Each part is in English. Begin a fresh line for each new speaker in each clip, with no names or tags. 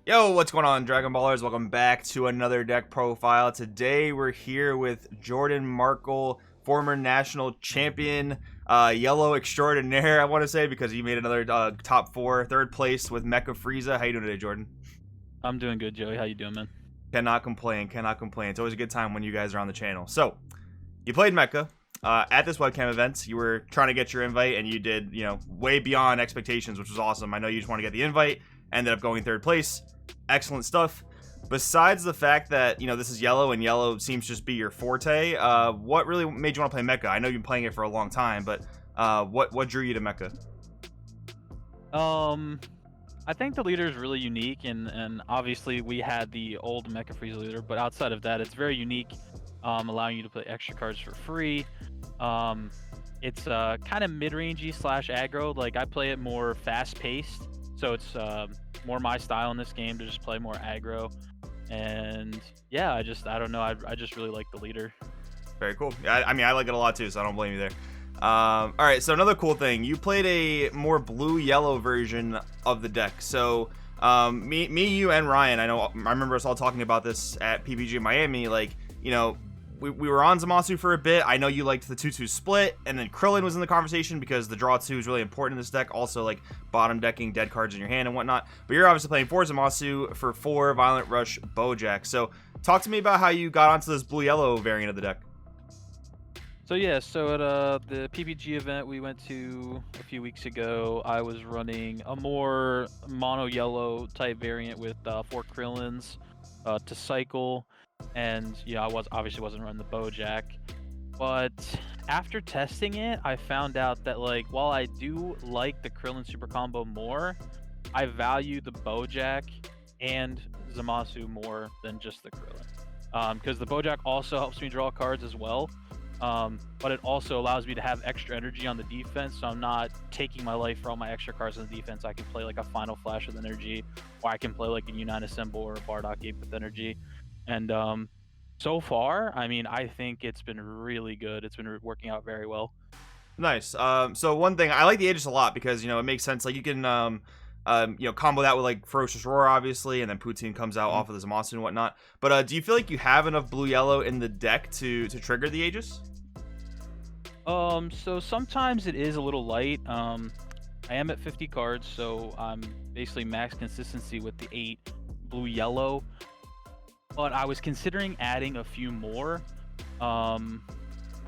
Yo, what's going on, Dragon Ballers? Welcome back to another deck profile. Today we're here with Jordan Markle, former national champion, yellow extraordinaire, I want to say, because he made another top four, third place with Mecha Frieza. How you doing today, Jordan?
I'm doing good, Joey. How you doing, man?
Cannot complain, cannot complain. It's always a good time when you guys are on the channel. So, you played Mecha. At this webcam event, you were trying to get your invite, and you did, way beyond expectations, which was awesome. I know you just want to get the invite, ended up going third place. Excellent stuff. Besides the fact that, this is yellow, and yellow seems to just be your forte, what really made you want to play Mecha? I know you've been playing it for a long time, but what drew you to Mecha?
I think the leader is really unique, and obviously we had the old Mecha Frieza leader, but outside of that, it's very unique, allowing you to play extra cards for free. It's kind of mid-rangey / aggro. Like, I play it more fast-paced, so it's more my style in this game to just play more aggro. And yeah, I don't know, I just really like the leader.
Very cool. I mean, I like it a lot too, so I don't blame you there. All right, so another cool thing, you played a more blue-yellow version of the deck. So me, you, and Ryan, I remember us all talking about this at PPG Miami. Like, we were on Zamasu for a bit. I know you liked the 2-2 split, and then Krillin was in the conversation because the draw 2 is really important in this deck. Also, like, bottom decking dead cards in your hand and whatnot. But you're obviously playing 4 Zamasu for 4 Violent Rush Bojack. So talk to me about how you got onto this blue-yellow variant of the deck.
So yeah, so at the PPG event we went to a few weeks ago, I was running a more mono-yellow type variant with 4 Krillins to cycle. And I obviously wasn't running the Bojack, but after testing it, I found out that, like, while I do like the Krillin super combo more, I value the Bojack and Zamasu more than just the Krillin, because the Bojack also helps me draw cards as well, but it also allows me to have extra energy on the defense, so I'm not taking my life for all my extra cards on the defense. I can play like a Final Flash with energy, or I can play like a Unite Assemble or a Bardock Ape with energy. And so far, I mean, I think it's been really good. It's been working out very well.
Nice. So one thing, I like the Aegis a lot because, it makes sense. Like, you can, combo that with, like, Ferocious Roar, obviously, and then Poutine comes out off of the Zamasu and whatnot. But do you feel like you have enough blue-yellow in the deck to trigger the Aegis?
So sometimes it is a little light. I am at 50 cards, so I'm basically max consistency with the 8 blue-yellow. But I was considering adding a few more. A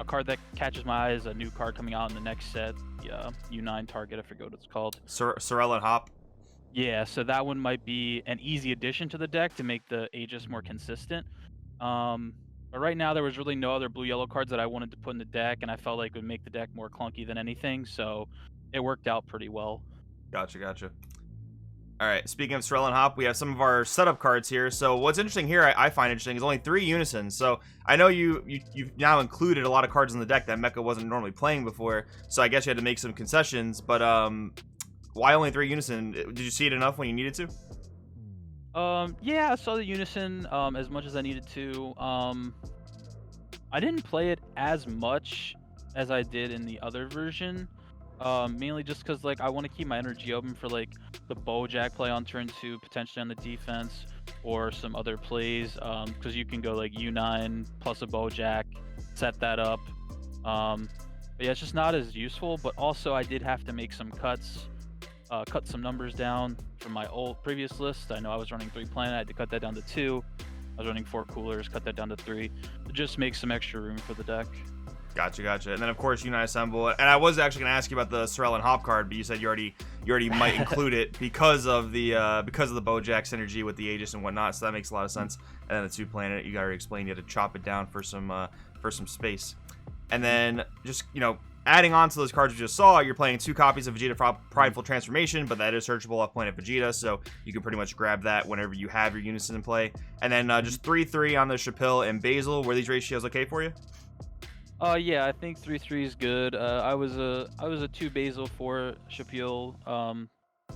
card that catches my eye is a new card coming out in the next set. Yeah, U9 target, I forget what it's called.
Sorrel and Hop.
Yeah, so that one might be an easy addition to the deck to make the Aegis more consistent. But right now there was really no other blue-yellow cards that I wanted to put in the deck, and I felt like it would make the deck more clunky than anything, so it worked out pretty well.
Gotcha. All right, speaking of Sorrel and Hop, we have some of our setup cards here. So what's interesting here, I find interesting, is only 3 unisons. So I know you've now included a lot of cards in the deck that Mecha wasn't normally playing before. So I guess you had to make some concessions. But why only 3 unison? Did you see it enough when you needed to?
Yeah, I saw the unison as much as I needed to. I didn't play it as much as I did in the other version. Mainly just because, like, I want to keep my energy open for, like, the Bojack play on turn 2, potentially on the defense, or some other plays, because you can go like U9 plus a Bojack, set that up. But yeah, it's just not as useful. But also, I did have to make some cuts, cut some numbers down from my previous list. I know I was running 3 planet, I had to cut that down to 2. I was running 4 coolers, cut that down to 3, to just make some extra room for the deck.
Gotcha. And then, of course, Unite Assemble. And I was actually going to ask you about the Sorrel and Hop card, but you said you already might include it because of the Bojack synergy with the Aegis and whatnot. So that makes a lot of sense. And then the 2 planet, you already explained you had to chop it down for some space. And then just adding on to those cards we just saw, you're playing 2 copies of Vegeta Prideful Transformation, but that is searchable off planet Vegeta, so you can pretty much grab that whenever you have your unison in play. And then just 3/3 on the Chapil and Basil. Were these ratios okay for you?
Yeah, I think 3/3 is good. I was a 2 Basil 4 Chapil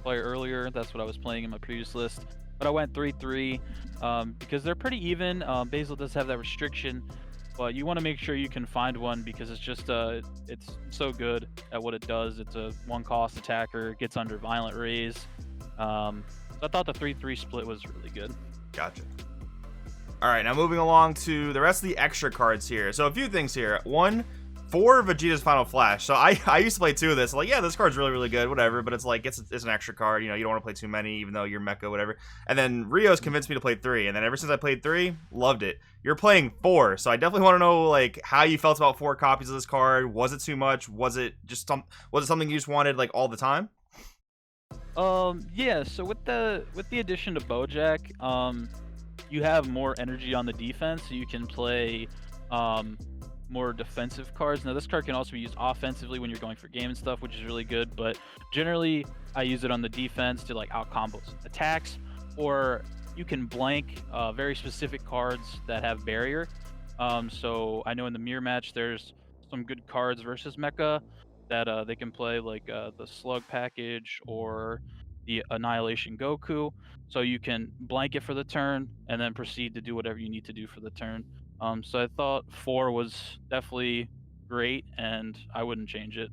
player earlier. That's what I was playing in my previous list. But I went 3/3 because they're pretty even. Basil does have that restriction, but you want to make sure you can find one because it's just it's so good at what it does. It's a 1-cost attacker, gets under Violent Raise. I thought the 3-3 split was really good.
Gotcha. All right, now moving along to the rest of the extra cards here. So a few things here. One, 4 Vegeta's Final Flash. So I used to play 2 of this. Like, yeah, this card's really, really good, whatever. But it's like, it's an extra card. You know, you don't want to play too many, even though you're Mecha, whatever. And then Rio's convinced me to play 3. And then ever since I played 3, loved it. You're playing 4. So I definitely want to know, like, how you felt about 4 copies of this card. Was it too much? Was it something you just wanted, like, all the time?
Yeah, so with the addition to Bojack, you have more energy on the defense, so you can play more defensive cards. Now this card can also be used offensively when you're going for game and stuff, which is really good, but generally I use it on the defense to like out combo attacks, or you can blank very specific cards that have barrier. So I know in the mirror match there's some good cards versus Mecha that they can play, like the Slug package or the Annihilation Goku. So you can blank it for the turn and then proceed to do whatever you need to do for the turn. So I thought 4 was definitely great, and I wouldn't change it.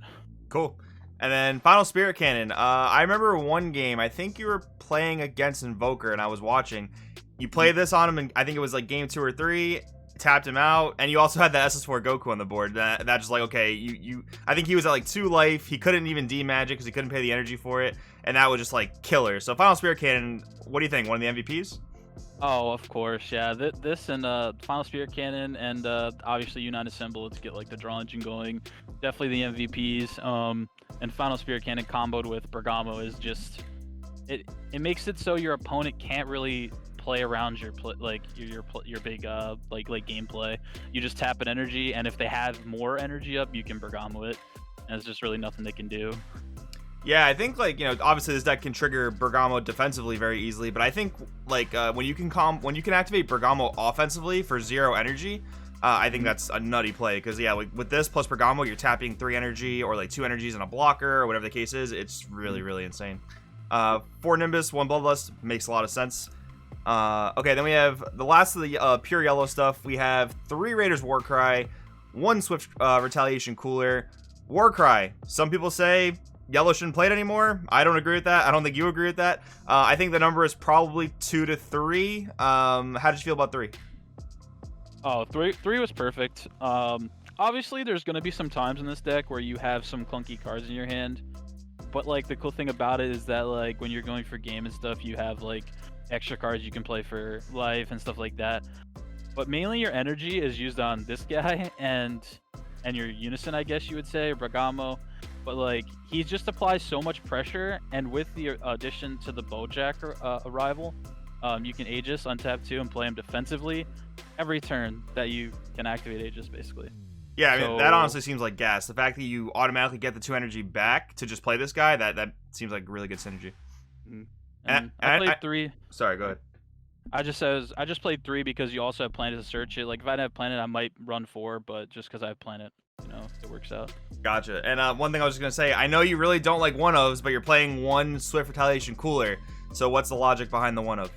Cool. And then Final Spirit Cannon. I remember one game, I think you were playing against Invoker, and I was watching. You played this on him, and I think it was like game 2 or 3. Tapped him out, and you also had the SS4 Goku on the board. That just like, okay, I think he was at like 2 life. He couldn't even D-Magic because he couldn't pay the energy for it, and that was just like killer. So Final Spirit Cannon, what do you think? One of the MVPs?
Oh, of course, yeah. This and Final Spirit Cannon and obviously United Symbol to get like the draw engine going. Definitely the MVPs. And Final Spirit Cannon comboed with Bergamo is just it makes it so your opponent can't really play around your big like gameplay. You just tap an energy, and if they have more energy up, you can Bergamo it, and it's just really nothing they can do.
Yeah, I think, like, you know, obviously this deck can trigger Bergamo defensively very easily, but I think like when you can activate Bergamo offensively for 0 energy, I think that's a nutty play, because yeah, like, with this plus Bergamo, you're tapping 3 energy or like 2 energies in a blocker or whatever the case is. It's really, really insane. 4 Nimbus, 1 Bloodlust makes a lot of sense. Okay, then we have the last of the pure yellow stuff. We have 3 Raiders Warcry, 1 Swift Retaliation Cooler. Warcry, some people say yellow shouldn't play it anymore. I don't agree with that. I don't think you agree with that. I think the number is probably 2 to 3. How did you feel about 3?
Oh, 3 was perfect. Obviously there's going to be some times in this deck where you have some clunky cards in your hand, but like the cool thing about it is that like when you're going for game and stuff, you have like extra cards you can play for life and stuff like that. But mainly your energy is used on this guy and your Unison, I guess you would say, Bergamo. But like he just applies so much pressure, and with the addition to the Bojack arrival, you can Aegis untap 2 and play him defensively every turn that you can activate Aegis, basically.
Yeah, I mean, that honestly seems like gas. The fact that you automatically get the 2 energy back to just play this guy, that seems like really good synergy.
Mm-hmm. And I played 3.
Sorry, go ahead.
I just played 3 because you also have Planet to search it. Like if I didn't have Planet, I might run 4, but just because I have Planet, you know, it works out.
Gotcha. And one thing I was just gonna say, I know you really don't like 1-ofs, but you're playing 1 Swift Retaliation Cooler. So what's the logic behind the 1-of?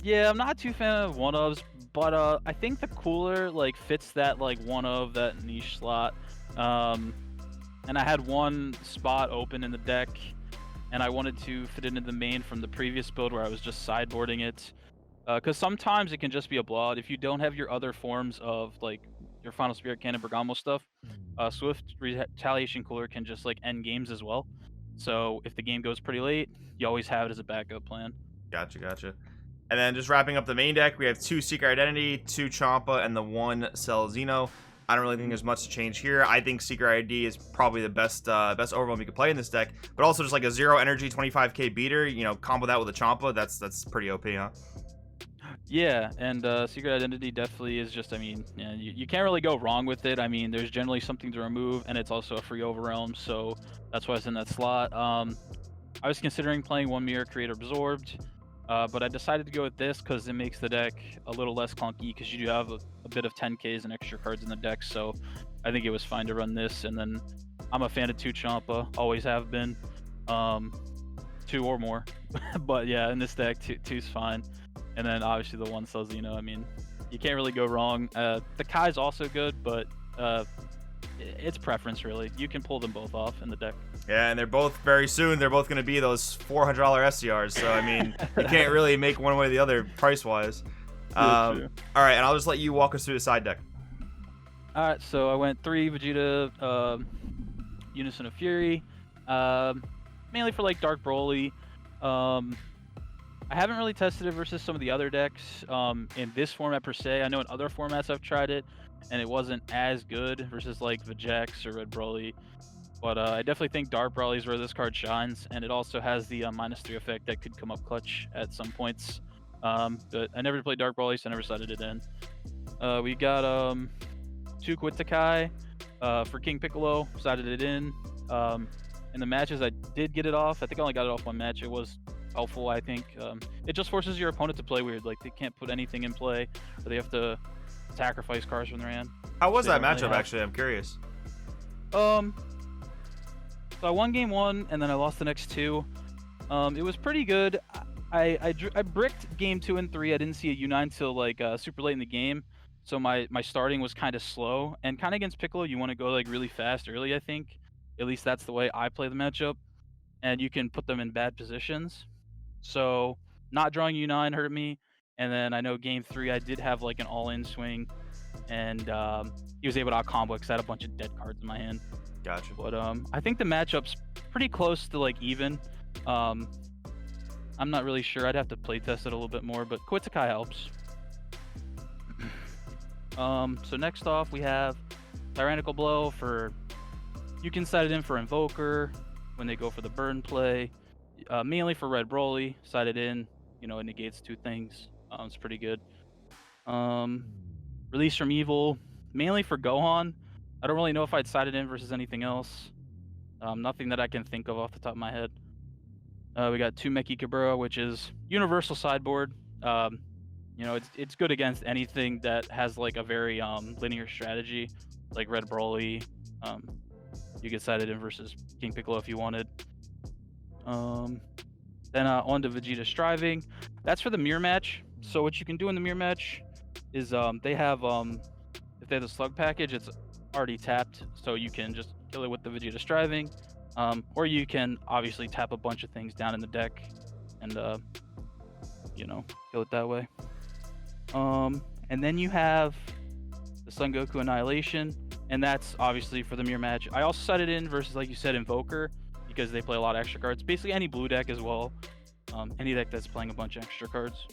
Yeah, I'm not too fan of 1-ofs, but I think the Cooler like fits that like 1-of, that niche slot. And I had 1 spot open in the deck, and I wanted to fit it in the main from the previous build where I was just sideboarding it. Because sometimes it can just be a blowout. If you don't have your other forms of like your Final Spirit Cannon, Bergamo stuff, Swift Retaliation Cooler can just like end games as well. So if the game goes pretty late, you always have it as a backup plan.
Gotcha. And then just wrapping up the main deck, we have 2 Secret Identity, 2 Champa, and the 1 Celzino. I don't really think there's much to change here. I think Secret ID is probably the best overwhelm you could play in this deck, but also just like a 0 energy 25k beater, you know, combo that with a Champa, that's pretty OP, huh?
Yeah, and Secret Identity definitely is just, I mean, yeah, you can't really go wrong with it. I mean, there's generally something to remove, and it's also a free overwhelm, so that's why it's in that slot. I was considering playing 1 Mirror Creator Absorbed, but I decided to go with this because it makes the deck a little less clunky, because you do have a bit of 10Ks and extra cards in the deck, so I think it was fine to run this. And then I'm a fan of 2 Champa, always have been, 2 or more, but yeah, in this deck, 2's fine. And then obviously the 1 Celzino, I mean, you can't really go wrong. The Kai's also good, but it's preference really. You can pull them both off in the deck.
Yeah, and they're both very soon. They're both going to be those $400 SCRs. So I mean, you can't really make one way or the other price wise.
Yeah, true.
All right, and I'll just let you walk us through the side deck.
All right, so I went 3 Vegeta, Unison of Fury, mainly for like Dark Broly. I haven't really tested it versus some of the other decks in this format per se. I know in other formats I've tried it, and it wasn't as good versus like Vegex or Red Broly. But I definitely think Dark Broly is where this card shines, and it also has the -3 effect that could come up clutch at some points. But I never played Dark Broly, so I never sided it in. We got 2 Quitakai for King Piccolo, sided it in. In the matches, I did get it off. I think I only got it off one match. It was helpful, I think. It just forces your opponent to play weird. Like, they can't put anything in play, or they have to sacrifice cards from their hand.
How was that
They don't
matchup,
really have-
actually? I'm curious.
So I won game 1, and then I lost the next 2. It was pretty good. I bricked game 2 and 3. I didn't see a U9 till like super late in the game, so my starting was kind of slow. And kind of against Piccolo, you want to go like really fast early. I think, at least that's the way I play the matchup, and you can put them in bad positions. So not drawing U9 hurt me. And then I know game 3 I did have like an all-in swing, and he was able to out-combo because I had a bunch of dead cards in my hand.
Gotcha.
But I think the matchup's pretty close to like even. I'm not really sure. I'd have to play test it a little bit more, but Quitakai helps. So next off we have Tyrannical Blow for, you can side it in for Invoker when they go for the burn play. Mainly for Red Broly, side it in. You know, it negates 2 things. It's pretty good. Release from Evil, mainly for Gohan. I don't really know if I'd side it in versus anything else. Nothing that I can think of off the top of my head. We got 2 Meki Kabura, which is universal sideboard. You know, it's good against anything that has like a very linear strategy, like Red Broly. You get sided in versus King Piccolo if you wanted. Then on to Vegeta Striving. That's for the mirror match. So what you can do in the mirror match is they have if they have the slug package, it's already tapped, so you can just kill it with the Vegeta Striving, or you can obviously tap a bunch of things down in the deck and you know, kill it that way. And then you have the Son Goku Annihilation, and that's obviously for the mirror match. I also set it in versus, like you said, Invoker, because they play a lot of extra cards. Basically any blue deck as well. Any deck that's playing a bunch of extra cards.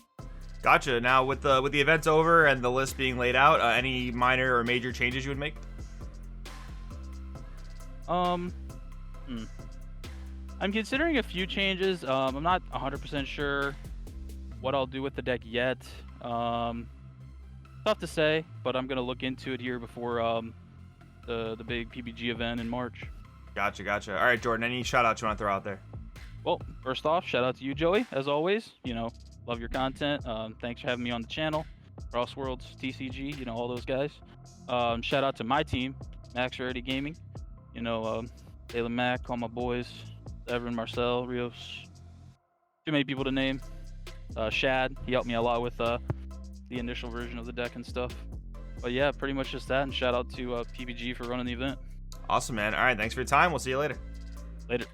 Gotcha. Now, with the events over and the list being laid out, any minor or major changes you would make?
I'm considering a few changes. I'm not 100% sure what I'll do with the deck yet. Tough to say, but I'm gonna look into it here before the big PPG event in March.
Gotcha. All right, Jordan, any shout outs you want to throw out there?
Well, first off, shout out to you, Joey, as always. You know, love your content. Thanks for having me on the channel. Crossworlds, TCG, you know, all those guys. Shout out to my team, Max Rarity Gaming. You know, Taylor Mac, all my boys, Evan, Marcel, Rios. Too many people to name. Shad, he helped me a lot with the initial version of the deck and stuff. But yeah, pretty much just that. And shout out to PPG for running the event.
Awesome, man. All right, thanks for your time. We'll see you later.
Later.